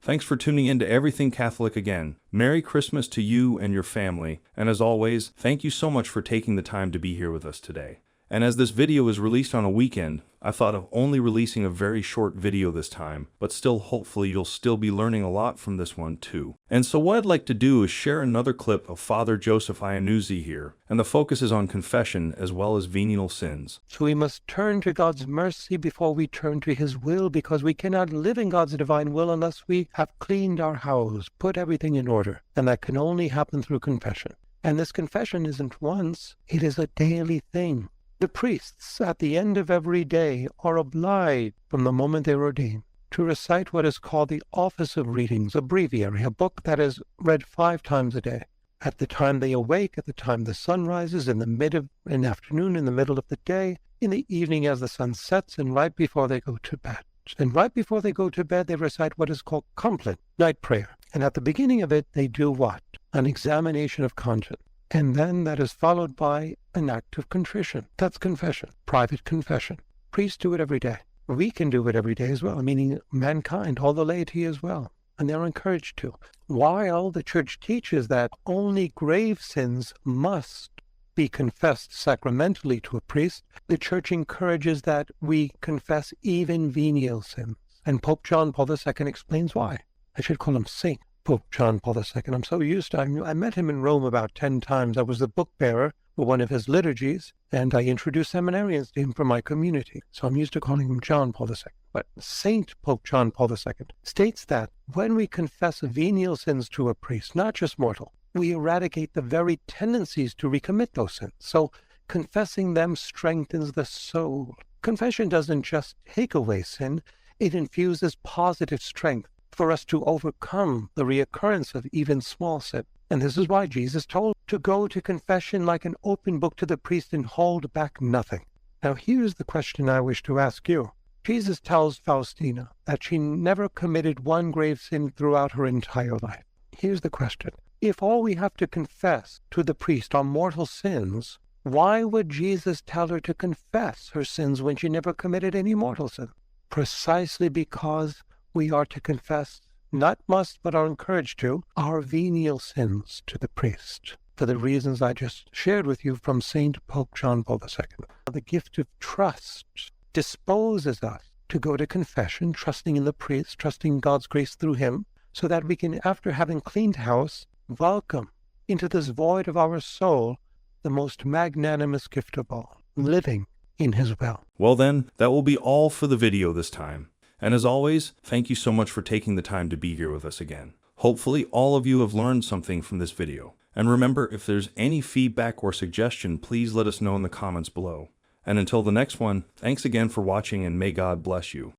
Thanks for tuning in to Everything Catholic again. Merry Christmas to you and your family. And as always, thank you so much for taking the time to be here with us today. And as this video is released on a weekend, I thought of only releasing a very short video this time, but still hopefully you'll still be learning a lot from this one too. And so what I'd like to do is share another clip of Father Joseph Iannuzzi here, and the focus is on confession as well as venial sins. So we must turn to God's mercy before we turn to His will, because we cannot live in God's divine will unless we have cleaned our house, put everything in order, and that can only happen through confession. And this confession isn't once, it is a daily thing. The priests, at the end of every day, are obliged, from the moment they are ordained, to recite what is called the Office of Readings, a breviary, a book that is read 5 times a day. At the time they awake, at the time the sun rises, in the afternoon, in the middle of the day, in the evening as the sun sets, and right before they go to bed. And right before they go to bed, they recite what is called compline, night prayer. And at the beginning of it, they do what? An examination of conscience. And then that is followed by an act of contrition. That's confession, private confession. Priests do it every day. We can do it every day as well, meaning mankind, all the laity as well. And they're encouraged to. While the Church teaches that only grave sins must be confessed sacramentally to a priest, the Church encourages that we confess even venial sins. And Pope John Paul II explains why. I should call him Saint Pope John Paul II. I'm so used to him. I met him in Rome about 10 times. I was the book bearer for one of his liturgies, and I introduced seminarians to him from my community. So I'm used to calling him John Paul II. But Saint Pope John Paul II states that when we confess venial sins to a priest, not just mortal, we eradicate the very tendencies to recommit those sins. So confessing them strengthens the soul. Confession doesn't just take away sin, it infuses positive strength for us to overcome the reoccurrence of even small sin. And this is why Jesus told to go to confession like an open book to the priest and hold back nothing. Now here's the question I wish to ask you. Jesus tells Faustina that she never committed one grave sin throughout her entire life. Here's the question. If all we have to confess to the priest are mortal sins, why would Jesus tell her to confess her sins when she never committed any mortal sin? Precisely because we are to confess, not must, but are encouraged to, our venial sins to the priest, for the reasons I just shared with you from Saint Pope John Paul II. The gift of trust disposes us to go to confession, trusting in the priest, trusting God's grace through him, so that we can, after having cleaned house, welcome into this void of our soul the most magnanimous gift of all, living in his will. Well then, that will be all for the video this time. And as always, thank you so much for taking the time to be here with us again. Hopefully all of you have learned something from this video. And remember, if there's any feedback or suggestion, please let us know in the comments below. And until the next one, thanks again for watching and may God bless you.